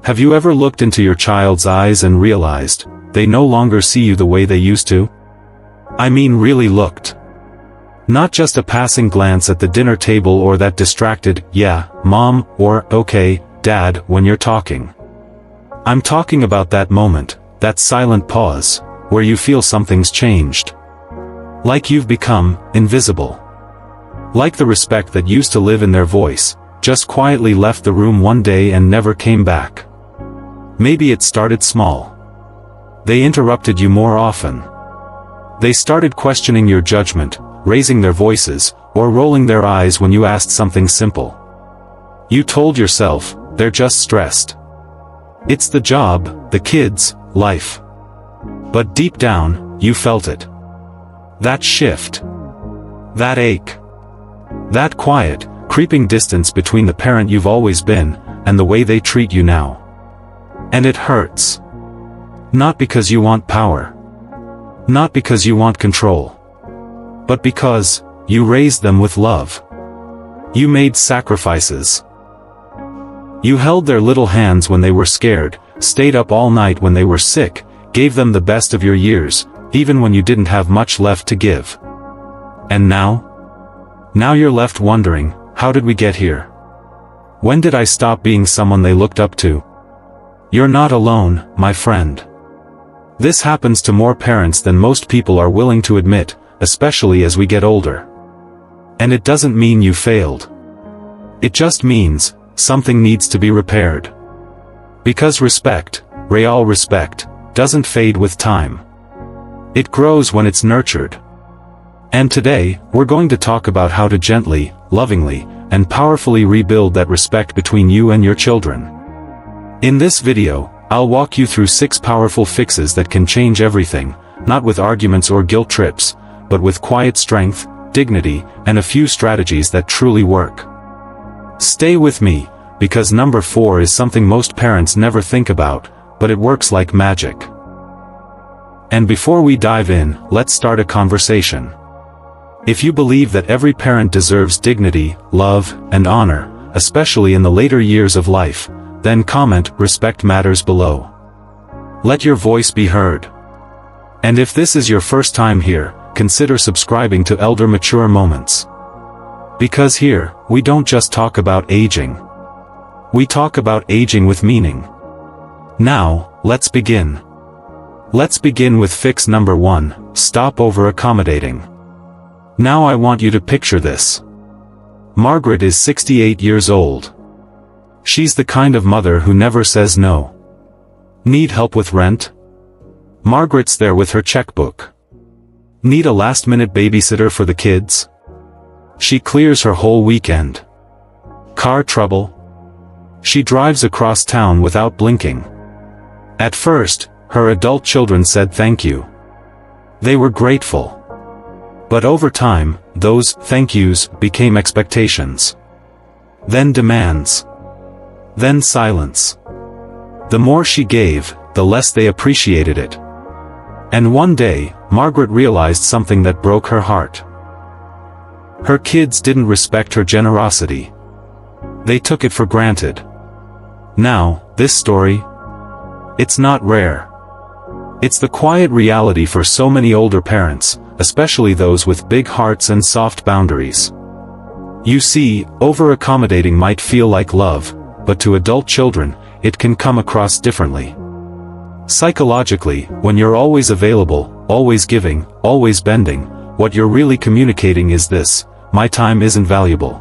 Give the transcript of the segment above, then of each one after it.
Have you ever looked into your child's eyes and realized they no longer see you the way they used to? I mean really looked. Not just a passing glance at the dinner table or that distracted, "Yeah, Mom," or "Okay, Dad," when you're talking. I'm talking about that moment, that silent pause, where you feel something's changed. Like you've become invisible. Like the respect that used to live in their voice just quietly left the room one day and never came back. Maybe it started small. They interrupted you more often. They started questioning your judgment, raising their voices, or rolling their eyes when you asked something simple. You told yourself, they're just stressed. It's the job, the kids, life. But deep down, you felt it. That shift. That ache. That quiet, creeping distance between the parent you've always been, and the way they treat you now. And it hurts. Not because you want power. Not because you want control. But because you raised them with love. You made sacrifices. You held their little hands when they were scared, stayed up all night when they were sick, gave them the best of your years, even when you didn't have much left to give. And now? Now you're left wondering, how did we get here? When did I stop being someone they looked up to? You're not alone, my friend. This happens to more parents than most people are willing to admit, especially as we get older. And it doesn't mean you failed. It just means something needs to be repaired. Because respect, real respect, doesn't fade with time. It grows when it's nurtured. And today, we're going to talk about how to gently, lovingly, and powerfully rebuild that respect between you and your children. In this video, I'll walk you through 6 powerful fixes that can change everything, not with arguments or guilt trips, but with quiet strength, dignity, and a few strategies that truly work. Stay with me, because number 4 is something most parents never think about, but it works like magic. And before we dive in, let's start a conversation. If you believe that every parent deserves dignity, love, and honor, especially in the later years of life, then comment "Respect matters" below. Let your voice be heard. And if this is your first time here, consider subscribing to Elder Mature Moments. Because here, we don't just talk about aging. We talk about aging with meaning. Now, let's begin. Let's begin with fix number 1, stop over-accommodating. Now I want you to picture this. Margaret is 68 years old. She's the kind of mother who never says no. Need help with rent? Margaret's there with her checkbook. Need a last-minute babysitter for the kids? She clears her whole weekend. Car trouble? She drives across town without blinking. At first, her adult children said thank you. They were grateful. But over time, those thank yous became expectations. Then demands. Then silence. The more she gave, the less they appreciated it. And one day, Margaret realized something that broke her heart. Her kids didn't respect her generosity. They took it for granted. Now, this story, it's not rare. It's the quiet reality for so many older parents, especially those with big hearts and soft boundaries. You see, over-accommodating might feel like love, but to adult children, it can come across differently. Psychologically, when you're always available, always giving, always bending, what you're really communicating is this: my time isn't valuable.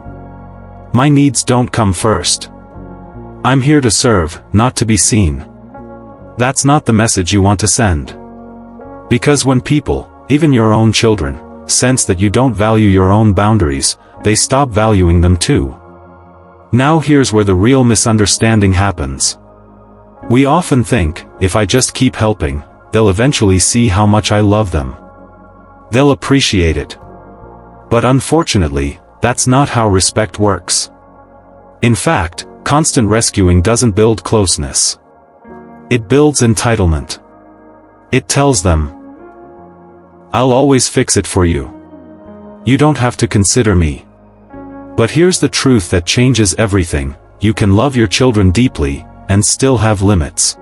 My needs don't come first. I'm here to serve, not to be seen. That's not the message you want to send. Because when people, even your own children, sense that you don't value your own boundaries, they stop valuing them too. Now here's where the real misunderstanding happens. We often think, if I just keep helping, they'll eventually see how much I love them. They'll appreciate it. But unfortunately, that's not how respect works. In fact, constant rescuing doesn't build closeness. It builds entitlement. It tells them, I'll always fix it for you. You don't have to consider me. But here's the truth that changes everything: you can love your children deeply, and still have limits.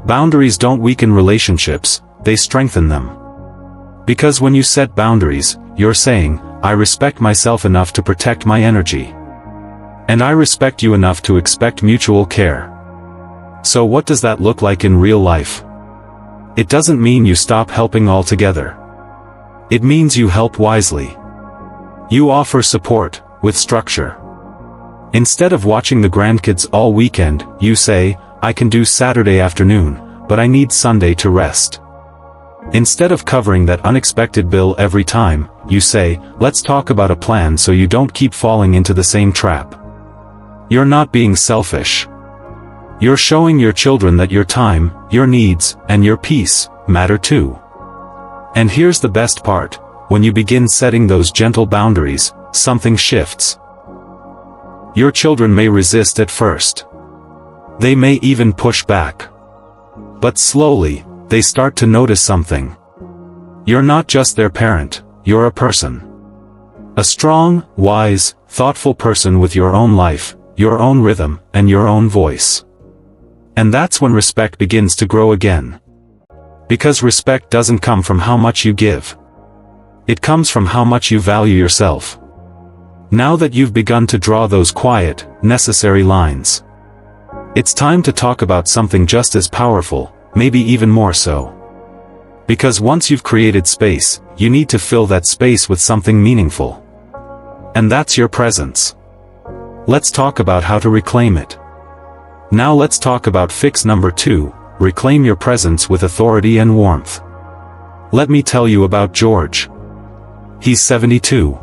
Boundaries don't weaken relationships, they strengthen them. Because when you set boundaries, you're saying, I respect myself enough to protect my energy. And I respect you enough to expect mutual care. So what does that look like in real life? It doesn't mean you stop helping altogether. It means you help wisely. You offer support, with structure. Instead of watching the grandkids all weekend, you say, I can do Saturday afternoon, but I need Sunday to rest. Instead of covering that unexpected bill every time, you say, let's talk about a plan so you don't keep falling into the same trap. You're not being selfish. You're showing your children that your time, your needs, and your peace matter too. And here's the best part, when you begin setting those gentle boundaries, something shifts. Your children may resist at first. They may even push back. But slowly, they start to notice something. You're not just their parent, you're a person. A strong, wise, thoughtful person with your own life, your own rhythm, and your own voice. And that's when respect begins to grow again. Because respect doesn't come from how much you give. It comes from how much you value yourself. Now that you've begun to draw those quiet, necessary lines, it's time to talk about something just as powerful, maybe even more so. Because once you've created space, you need to fill that space with something meaningful. And that's your presence. Let's talk about how to reclaim it. Now let's talk about fix number 2, reclaim your presence with authority and warmth. Let me tell you about George. He's 72.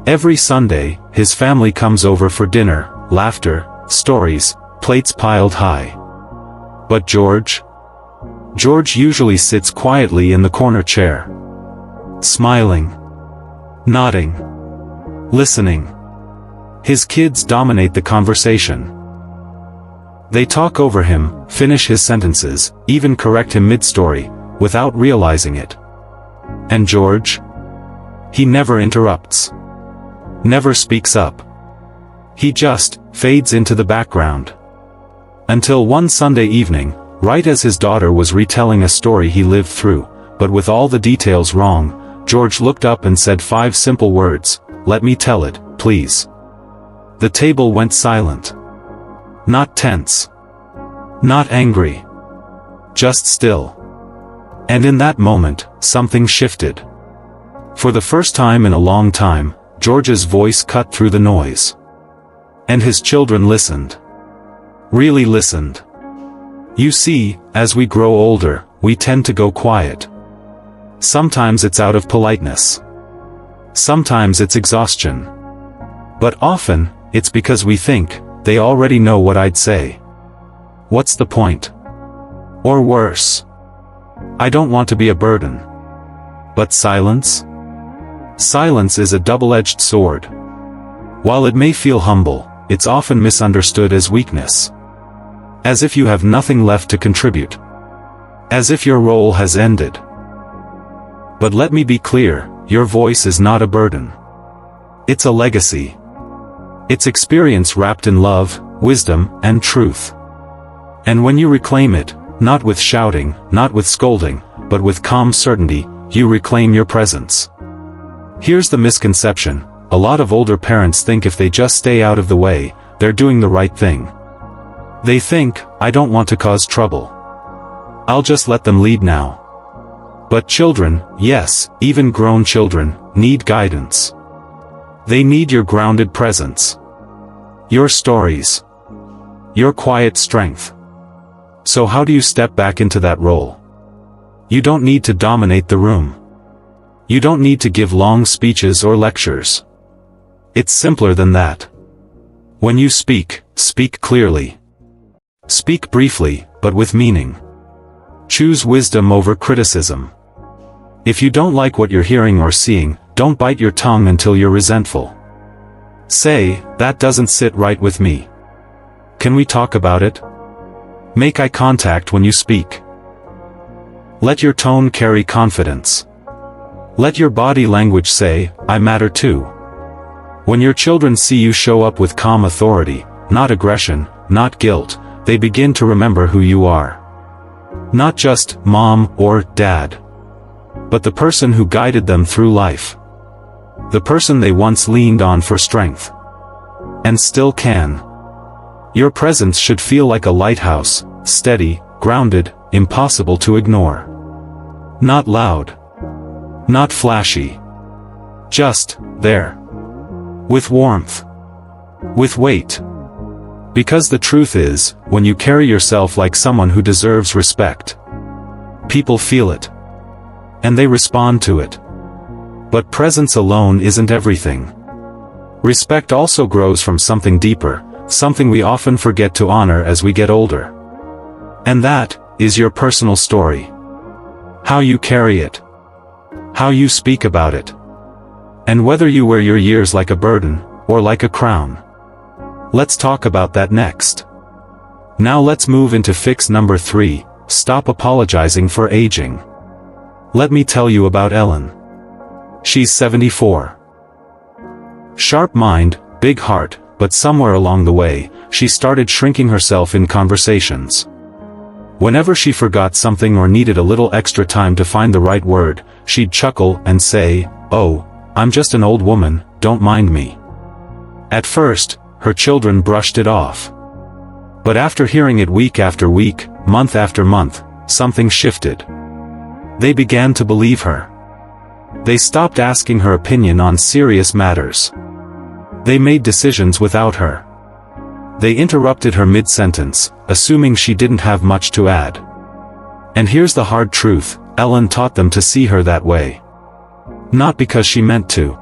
Every Sunday, his family comes over for dinner, laughter, stories, plates piled high. But George usually sits quietly in the corner chair. Smiling. Nodding. Listening. His kids dominate the conversation. They talk over him, finish his sentences, even correct him mid-story, without realizing it. And George? He never interrupts. Never speaks up. He just fades into the background. Until one Sunday evening, right as his daughter was retelling a story he lived through, but with all the details wrong, George looked up and said 5 simple words, "Let me tell it, please." The table went silent. Not tense. Not angry. Just still. And in that moment, something shifted. For the first time in a long time, George's voice cut through the noise. And his children listened. Really listened. You see, as we grow older, we tend to go quiet. Sometimes it's out of politeness. Sometimes it's exhaustion. But often, it's because we think, they already know what I'd say. What's the point? Or worse. I don't want to be a burden. But silence? Silence is a double-edged sword. While it may feel humble, it's often misunderstood as weakness. As if you have nothing left to contribute. As if your role has ended. But let me be clear, your voice is not a burden. It's a legacy. It's experience wrapped in love, wisdom, and truth. And when you reclaim it, not with shouting, not with scolding, but with calm certainty, you reclaim your presence. Here's the misconception: a lot of older parents think if they just stay out of the way, they're doing the right thing. They think, I don't want to cause trouble. I'll just let them lead now. But children, yes, even grown children, need guidance. They need your grounded presence. Your stories. Your quiet strength. So how do you step back into that role? You don't need to dominate the room. You don't need to give long speeches or lectures. It's simpler than that. When you speak, speak clearly. Speak briefly, but with meaning. Choose wisdom over criticism. If you don't like what you're hearing or seeing, don't bite your tongue until you're resentful. Say, that doesn't sit right with me. Can we talk about it? Make eye contact when you speak. Let your tone carry confidence. Let your body language say, I matter too. When your children see you show up with calm authority, not aggression, not guilt, they begin to remember who you are. Not just mom or dad, but the person who guided them through life. The person they once leaned on for strength. And still can. Your presence should feel like a lighthouse, steady, grounded, impossible to ignore. Not loud. Not flashy. Just there. With warmth. With weight. Because the truth is, when you carry yourself like someone who deserves respect, people feel it. And they respond to it. But presence alone isn't everything. Respect also grows from something deeper, something we often forget to honor as we get older. And that is your personal story. How you carry it. How you speak about it. And whether you wear your years like a burden, or like a crown. Let's talk about that next. Now let's move into fix number 3, stop apologizing for aging. Let me tell you about Ellen. She's 74. Sharp mind, big heart, but somewhere along the way, she started shrinking herself in conversations. Whenever she forgot something or needed a little extra time to find the right word, she'd chuckle and say, "Oh, I'm just an old woman, don't mind me." At first, her children brushed it off. But after hearing it week after week, month after month, something shifted. They began to believe her. They stopped asking her opinion on serious matters. They made decisions without her. They interrupted her mid-sentence, assuming she didn't have much to add. And here's the hard truth, Ellen taught them to see her that way. Not because she meant to.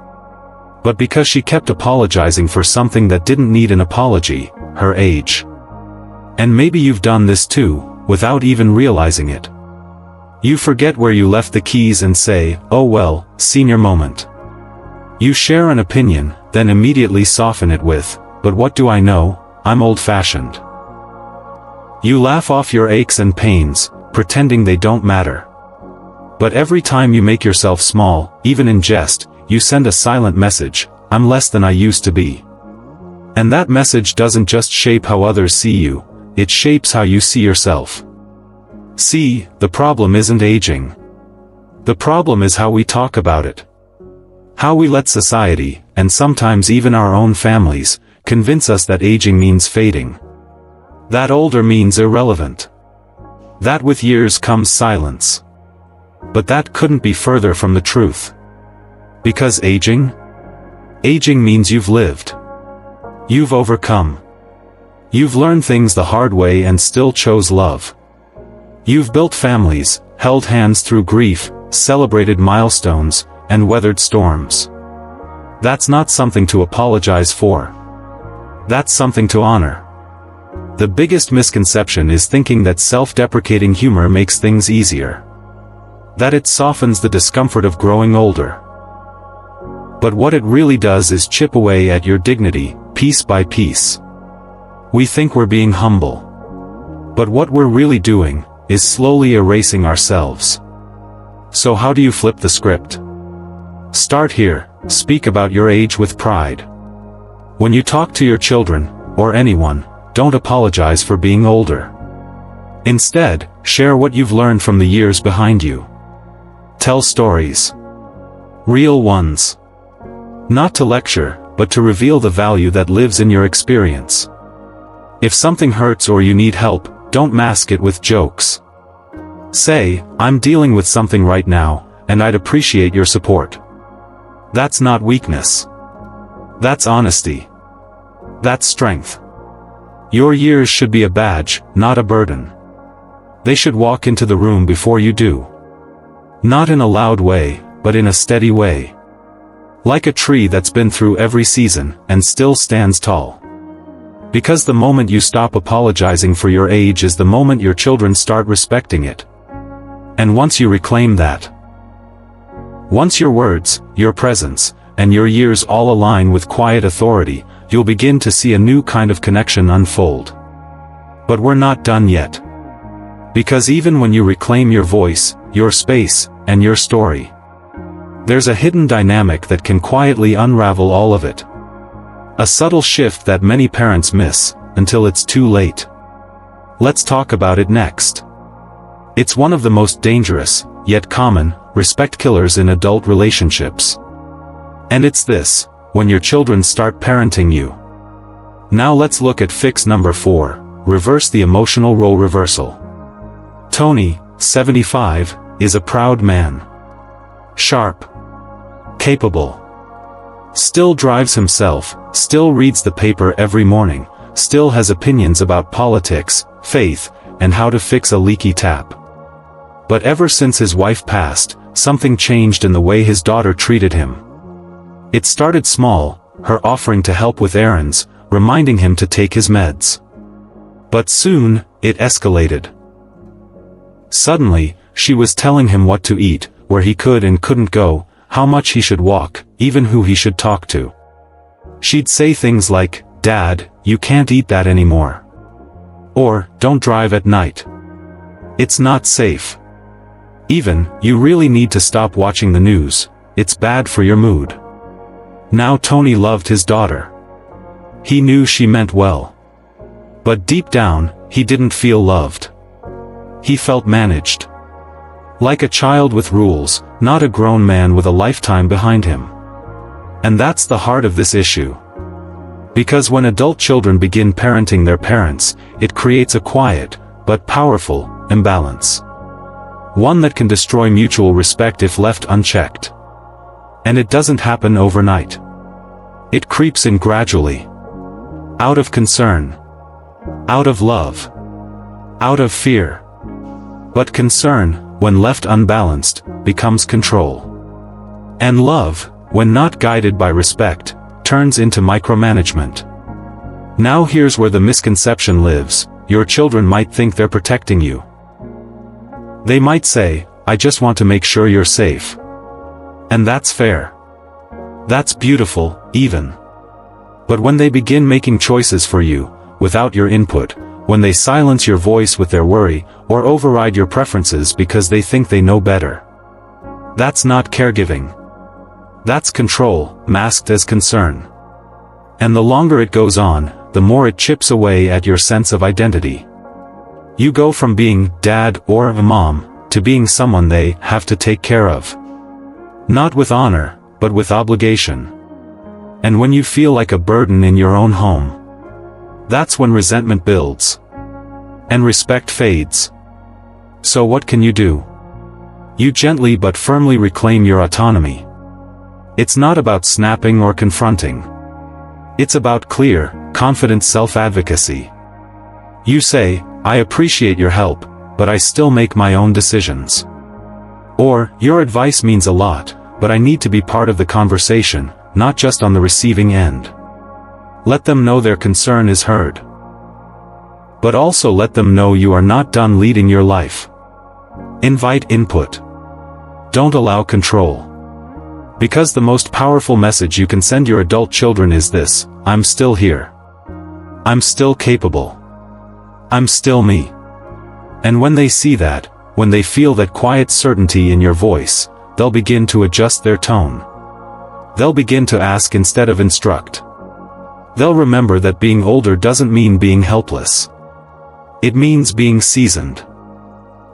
But because she kept apologizing for something that didn't need an apology, her age. And maybe you've done this too, without even realizing it. You forget where you left the keys and say, "Oh well, senior moment." You share an opinion, then immediately soften it with, "But what do I know, I'm old-fashioned." You laugh off your aches and pains, pretending they don't matter. But every time you make yourself small, even in jest, you send a silent message, "I'm less than I used to be." And that message doesn't just shape how others see you, it shapes how you see yourself. See, the problem isn't aging. The problem is how we talk about it. How we let society, and sometimes even our own families, convince us that aging means fading. That older means irrelevant. That with years comes silence. But that couldn't be further from the truth. Because aging? Aging means you've lived. You've overcome. You've learned things the hard way and still chose love. You've built families, held hands through grief, celebrated milestones, and weathered storms. That's not something to apologize for. That's something to honor. The biggest misconception is thinking that self-deprecating humor makes things easier. That it softens the discomfort of growing older. But what it really does is chip away at your dignity, piece by piece. We think we're being humble. But what we're really doing is slowly erasing ourselves. So how do you flip the script? Start here, speak about your age with pride. When you talk to your children, or anyone, don't apologize for being older. Instead, share what you've learned from the years behind you. Tell stories. Real ones. Not to lecture, but to reveal the value that lives in your experience. If something hurts or you need help, don't mask it with jokes. Say, "I'm dealing with something right now, and I'd appreciate your support." That's not weakness. That's honesty. That's strength. Your years should be a badge, not a burden. They should walk into the room before you do. Not in a loud way, but in a steady way. Like a tree that's been through every season, and still stands tall. Because the moment you stop apologizing for your age is the moment your children start respecting it. And once you reclaim that, once your words, your presence, and your years all align with quiet authority, you'll begin to see a new kind of connection unfold. But we're not done yet. Because even when you reclaim your voice, your space, and your story, there's a hidden dynamic that can quietly unravel all of it. A subtle shift that many parents miss, until it's too late. Let's talk about it next. It's one of the most dangerous, yet common, respect killers in adult relationships. And it's this: when your children start parenting you. Now let's look at fix number 4, reverse the emotional role reversal. Tony, 75, is a proud man. Sharp. Capable. Still drives himself, still reads the paper every morning, still has opinions about politics, faith, and how to fix a leaky tap. But ever since his wife passed, something changed in the way his daughter treated him. It started small, her offering to help with errands, reminding him to take his meds. But soon, it escalated. Suddenly, she was telling him what to eat, where he could and couldn't go, how much he should walk, even who he should talk to. She'd say things like, "Dad, you can't eat that anymore." Or, "Don't drive at night. It's not safe." Even, "You really need to stop watching the news, it's bad for your mood." Now Tony loved his daughter. He knew she meant well. But deep down, he didn't feel loved. He felt managed. Like a child with rules, not a grown man with a lifetime behind him. And that's the heart of this issue. Because when adult children begin parenting their parents, it creates a quiet, but powerful, imbalance. One that can destroy mutual respect if left unchecked. And it doesn't happen overnight. It creeps in gradually. Out of concern. Out of love. Out of fear. But concern, when left unbalanced, becomes control. And love, when not guided by respect, turns into micromanagement. Now here's where the misconception lives: your children might think they're protecting you. They might say, "I just want to make sure you're safe." And that's fair. That's beautiful, even. But when they begin making choices for you, without your input, when they silence your voice with their worry, or override your preferences because they think they know better, that's not caregiving. That's control, masked as concern. And the longer it goes on, the more it chips away at your sense of identity. You go from being dad or a mom, to being someone they have to take care of. Not with honor, but with obligation. And when you feel like a burden in your own home, that's when resentment builds. And respect fades. So what can you do? You gently but firmly reclaim your autonomy. It's not about snapping or confronting. It's about clear, confident self-advocacy. You say, "I appreciate your help, but I still make my own decisions." Or, "Your advice means a lot, but I need to be part of the conversation, not just on the receiving end." Let them know their concern is heard. But also let them know you are not done leading your life. Invite input. Don't allow control. Because the most powerful message you can send your adult children is this: I'm still here. I'm still capable. I'm still me. And when they see that, when they feel that quiet certainty in your voice, they'll begin to adjust their tone. They'll begin to ask instead of instruct. They'll remember that being older doesn't mean being helpless. It means being seasoned.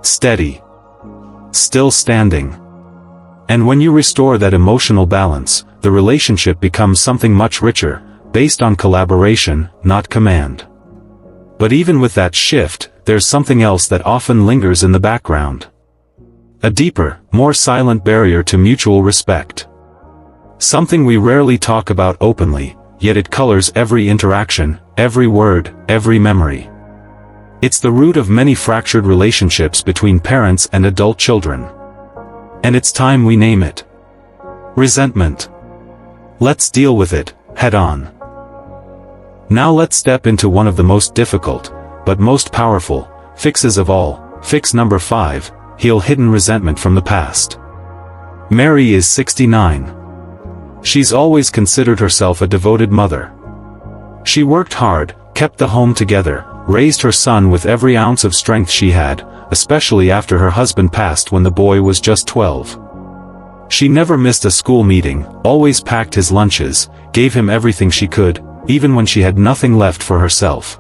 Steady. Still standing. And when you restore that emotional balance, the relationship becomes something much richer, based on collaboration, not command. But even with that shift, there's something else that often lingers in the background. A deeper, more silent barrier to mutual respect. Something we rarely talk about openly, yet it colors every interaction, every word, every memory. It's the root of many fractured relationships between parents and adult children. And it's time we name it. Resentment. Let's deal with it, head on. Now let's step into one of the most difficult, but most powerful, fixes of all. Fix number 5, heal hidden resentment from the past. Mary is 69. She's always considered herself a devoted mother. She worked hard, kept the home together, raised her son with every ounce of strength she had, especially after her husband passed when the boy was just 12. She never missed a school meeting, always packed his lunches, gave him everything she could, even when she had nothing left for herself.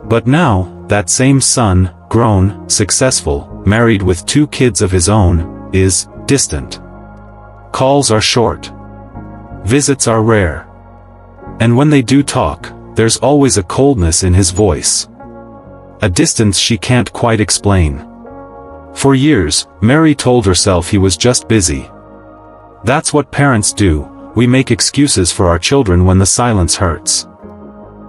But now, that same son, grown, successful, married with 2 kids of his own, is distant. Calls are short. Visits are rare. And when they do talk, there's always a coldness in his voice. A distance she can't quite explain. For years, Mary told herself he was just busy. That's what parents do, we make excuses for our children when the silence hurts.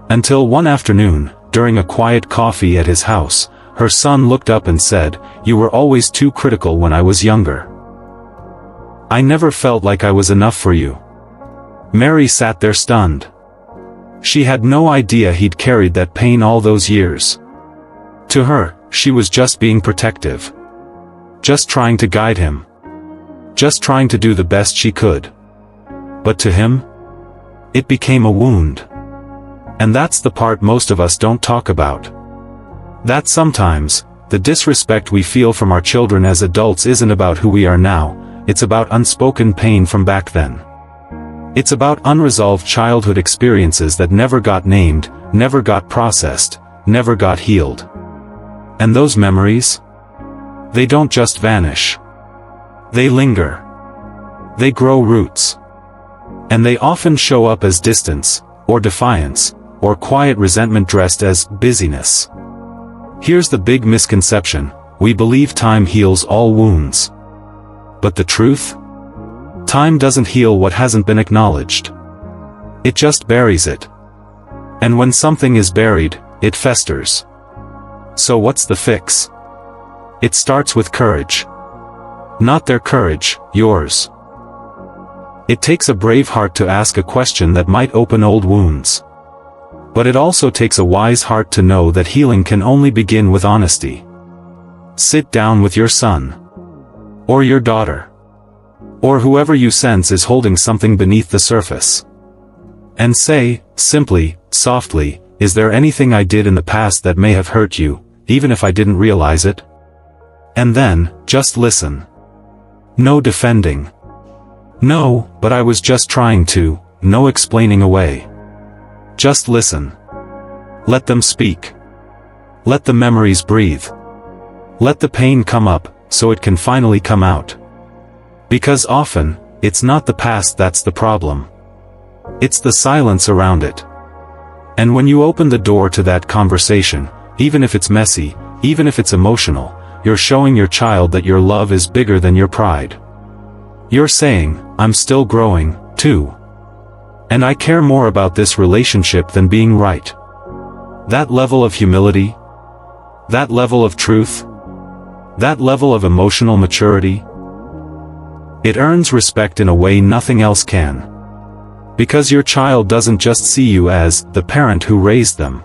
Until one afternoon, during a quiet coffee at his house, her son looked up and said, "You were always too critical when I was younger. I never felt like I was enough for you." Mary sat there stunned. She had no idea he'd carried that pain all those years. To her, she was just being protective. Just trying to guide him. Just trying to do the best she could. But to him, it became a wound. And that's the part most of us don't talk about. That sometimes, the disrespect we feel from our children as adults isn't about who we are now, it's about unspoken pain from back then. It's about unresolved childhood experiences that never got named, never got processed, never got healed. And those memories? They don't just vanish. They linger. They grow roots. And they often show up as distance, or defiance, or quiet resentment dressed as busyness. Here's the big misconception: we believe time heals all wounds. But the truth? Time doesn't heal what hasn't been acknowledged. It just buries it. And when something is buried, it festers. So what's the fix? It starts with courage. Not their courage, yours. It takes a brave heart to ask a question that might open old wounds. But it also takes a wise heart to know that healing can only begin with honesty. Sit down with your son. Or your daughter. Or whoever you sense is holding something beneath the surface. And say, simply, softly, "Is there anything I did in the past that may have hurt you, even if I didn't realize it?" And then, just listen. No defending. "No, but I was just trying to," no explaining away. Just listen. Let them speak. Let the memories breathe. Let the pain come up, so it can finally come out. Because often, it's not the past that's the problem. It's the silence around it. And when you open the door to that conversation, even if it's messy, even if it's emotional, you're showing your child that your love is bigger than your pride. You're saying, "I'm still growing, too. And I care more about this relationship than being right." That level of humility, that level of truth, that level of emotional maturity, it earns respect in a way nothing else can. Because your child doesn't just see you as the parent who raised them.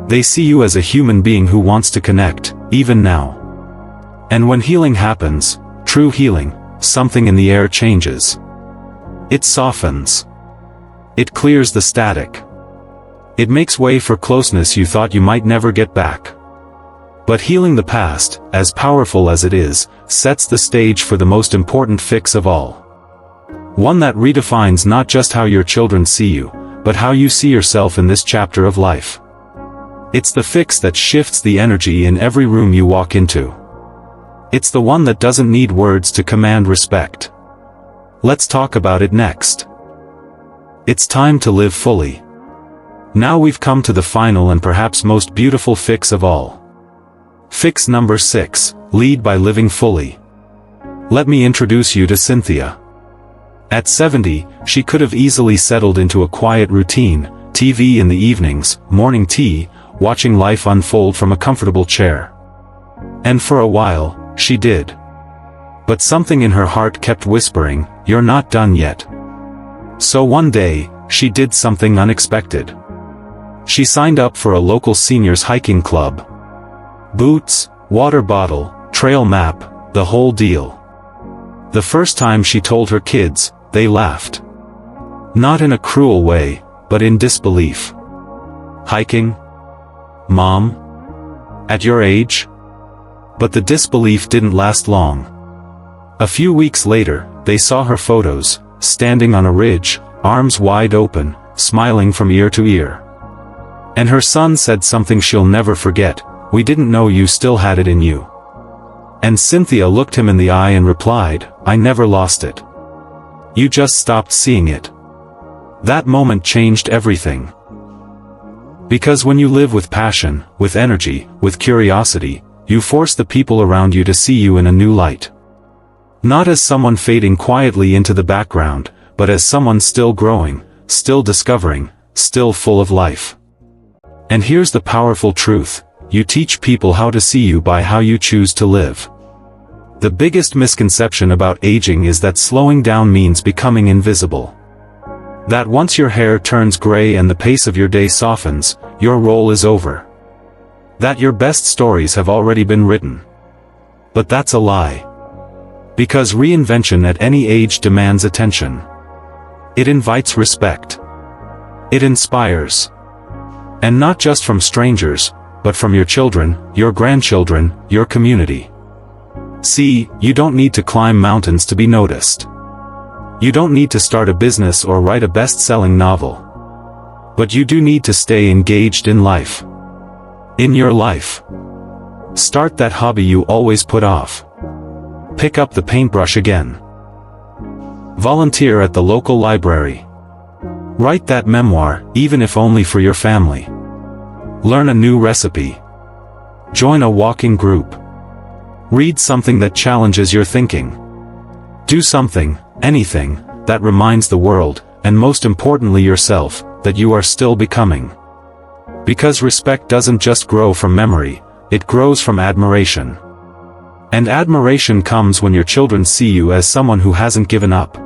They see you as a human being who wants to connect, even now. And when healing happens, true healing, something in the air changes. It softens. It clears the static. It makes way for closeness you thought you might never get back. But healing the past, as powerful as it is, sets the stage for the most important fix of all. One that redefines not just how your children see you, but how you see yourself in this chapter of life. It's the fix that shifts the energy in every room you walk into. It's the one that doesn't need words to command respect. Let's talk about it next. It's time to live fully. Now we've come to the final and perhaps most beautiful fix of all. Fix number 6, lead by living fully. Let me introduce you to Cynthia. At 70, she could have easily settled into a quiet routine, TV in the evenings, morning tea, watching life unfold from a comfortable chair. And for a while, she did. But something in her heart kept whispering, "You're not done yet." So one day, she did something unexpected. She signed up for a local seniors hiking club. Boots, water bottle, trail map, the whole deal. The first time she told her kids, they laughed. Not in a cruel way, but in disbelief. "Hiking? Mom? At your age?" But the disbelief didn't last long. A few weeks later, they saw her photos, standing on a ridge, arms wide open, smiling from ear to ear. And her son said something she'll never forget: "We didn't know you still had it in you." And Cynthia looked him in the eye and replied, "I never lost it. You just stopped seeing it." That moment changed everything. Because when you live with passion, with energy, with curiosity, you force the people around you to see you in a new light. Not as someone fading quietly into the background, but as someone still growing, still discovering, still full of life. And here's the powerful truth: you teach people how to see you by how you choose to live. The biggest misconception about aging is that slowing down means becoming invisible. That once your hair turns gray and the pace of your day softens, your role is over. That your best stories have already been written. But that's a lie. Because reinvention at any age demands attention. It invites respect. It inspires. And not just from strangers, but from your children, your grandchildren, your community. See, you don't need to climb mountains to be noticed. You don't need to start a business or write a best-selling novel. But you do need to stay engaged in life. In your life. Start that hobby you always put off. Pick up the paintbrush again. Volunteer at the local library. Write that memoir, even if only for your family. Learn a new recipe. Join a walking group. Read something that challenges your thinking. Do something, anything, that reminds the world, and most importantly yourself, that you are still becoming. Because respect doesn't just grow from memory, it grows from admiration. And admiration comes when your children see you as someone who hasn't given up.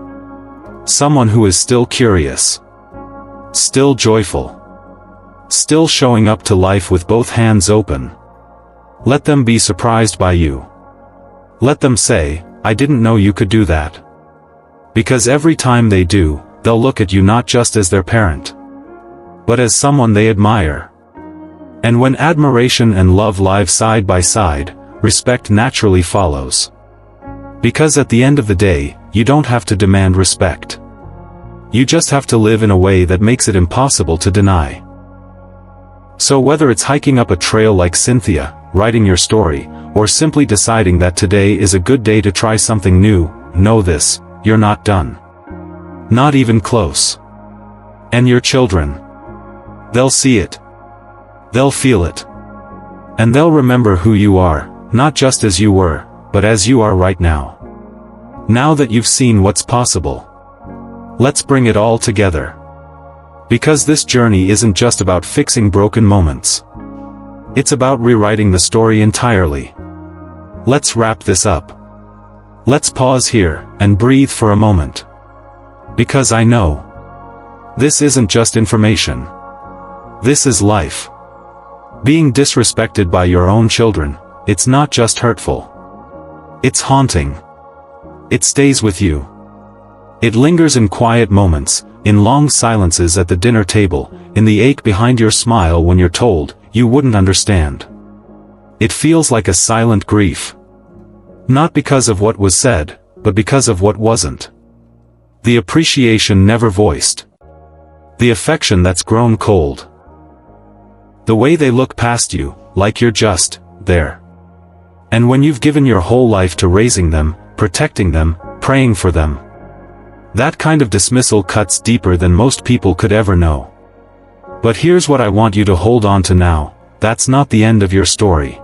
Someone who is still curious. Still joyful. Still showing up to life with both hands open. Let them be surprised by you. Let them say, "I didn't know you could do that." Because every time they do, they'll look at you not just as their parent, but as someone they admire. And when admiration and love live side by side, respect naturally follows. Because at the end of the day, you don't have to demand respect. You just have to live in a way that makes it impossible to deny. So whether it's hiking up a trail like Cynthia, writing your story, or simply deciding that today is a good day to try something new, know this: you're not done. Not even close. And your children. They'll see it. They'll feel it. And they'll remember who you are, not just as you were, but as you are right now. Now that you've seen what's possible. Let's bring it all together. Because this journey isn't just about fixing broken moments. It's about rewriting the story entirely. Let's wrap this up. Let's pause here, and breathe for a moment. Because I know. This isn't just information. This is life. Being disrespected by your own children, it's not just hurtful. It's haunting. It stays with you. It lingers in quiet moments, in long silences at the dinner table, in the ache behind your smile when you're told, you wouldn't understand. It feels like a silent grief. Not because of what was said, but because of what wasn't. The appreciation never voiced. The affection that's grown cold. The way they look past you, like you're just there. And when you've given your whole life to raising them, protecting them, praying for them. That kind of dismissal cuts deeper than most people could ever know. But here's what I want you to hold on to now: that's not the end of your story.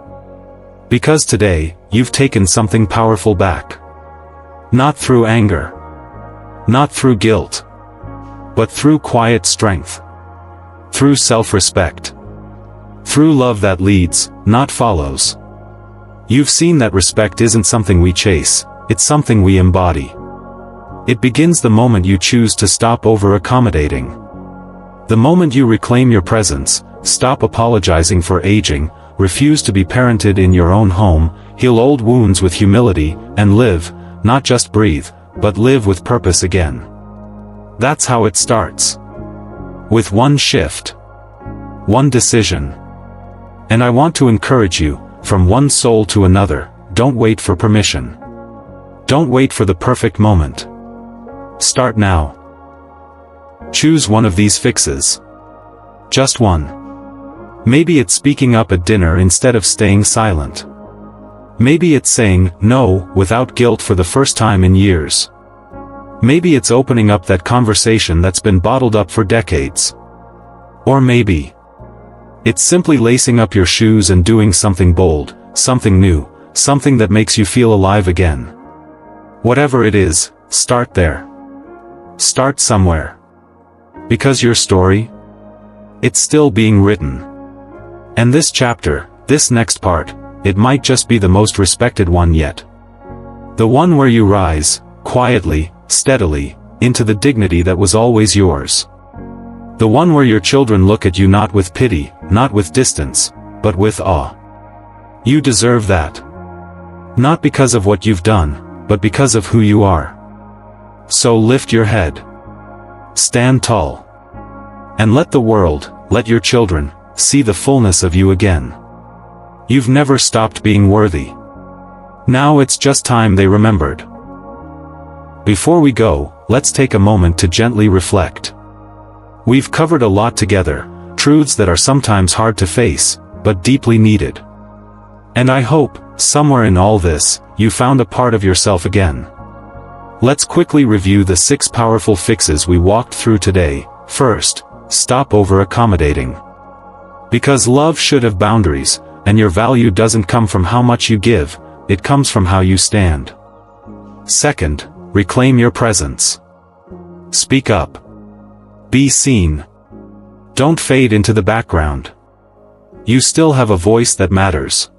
Because today, you've taken something powerful back. Not through anger. Not through guilt. But through quiet strength. Through self-respect. Through love that leads, not follows. You've seen that respect isn't something we chase, it's something we embody. It begins the moment you choose to stop over-accommodating. The moment you reclaim your presence, stop apologizing for aging, refuse to be parented in your own home, heal old wounds with humility, and live, not just breathe, but live with purpose again. That's how it starts. With one shift. One decision. And I want to encourage you, from one soul to another, don't wait for permission. Don't wait for the perfect moment. Start now. Choose one of these fixes. Just one. Maybe it's speaking up at dinner instead of staying silent. Maybe it's saying no without guilt for the first time in years. Maybe it's opening up that conversation that's been bottled up for decades. Or maybe it's simply lacing up your shoes and doing something bold, something new, something that makes you feel alive again. Whatever it is, start there. Start somewhere. Because your story, it's still being written. And this chapter, this next part, it might just be the most respected one yet. The one where you rise, quietly, steadily, into the dignity that was always yours. The one where your children look at you not with pity, not with distance, but with awe. You deserve that. Not because of what you've done, but because of who you are. So lift your head. Stand tall. And let the world, let your children, see the fullness of you again. You've never stopped being worthy. Now it's just time they remembered. Before we go, let's take a moment to gently reflect. We've covered a lot together, truths that are sometimes hard to face, but deeply needed. And I hope, somewhere in all this, you found a part of yourself again. Let's quickly review the 6 powerful fixes we walked through today. First, stop over-accommodating. Because love should have boundaries, and your value doesn't come from how much you give, it comes from how you stand. Second, reclaim your presence. Speak up. Be seen. Don't fade into the background. You still have a voice that matters.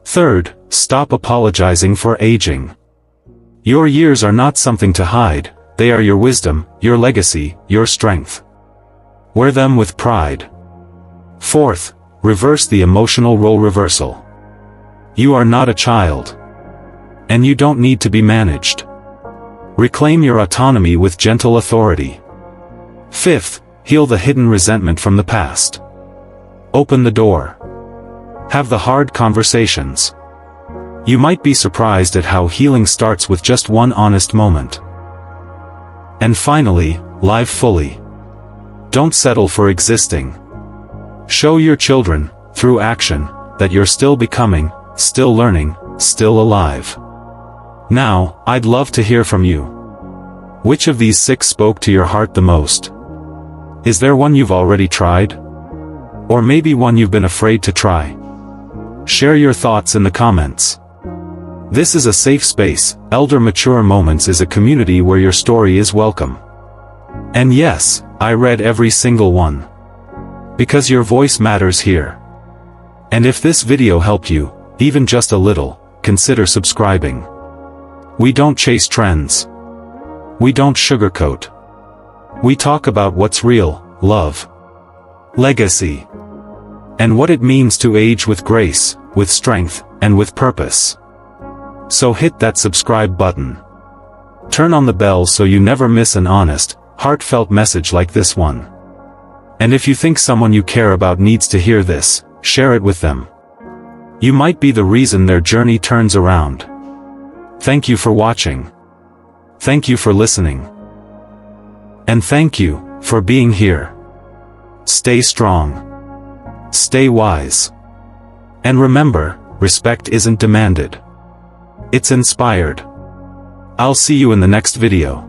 Third, stop apologizing for aging. Your years are not something to hide, they are your wisdom, your legacy, your strength. Wear them with pride. Fourth, reverse the emotional role reversal. You are not a child. And you don't need to be managed. Reclaim your autonomy with gentle authority. Fifth, heal the hidden resentment from the past. Open the door. Have the hard conversations. You might be surprised at how healing starts with just one honest moment. And finally, live fully. Don't settle for existing. Show your children, through action, that you're still becoming, still learning, still alive. Now, I'd love to hear from you. Which of these 6 spoke to your heart the most? Is there one you've already tried? Or maybe one you've been afraid to try? Share your thoughts in the comments. This is a safe space. Elder Mature Moments is a community where your story is welcome. And yes, I read every single one. Because your voice matters here. And if this video helped you, even just a little, consider subscribing. We don't chase trends. We don't sugarcoat. We talk about what's real, love, legacy, and what it means to age with grace, with strength, and with purpose. So hit that subscribe button. Turn on the bell so you never miss an honest, heartfelt message like this one. And if you think someone you care about needs to hear this, share it with them. You might be the reason their journey turns around. Thank you for watching. Thank you for listening. And thank you for being here. Stay strong. Stay wise. And remember, respect isn't demanded. It's inspired. I'll see you in the next video.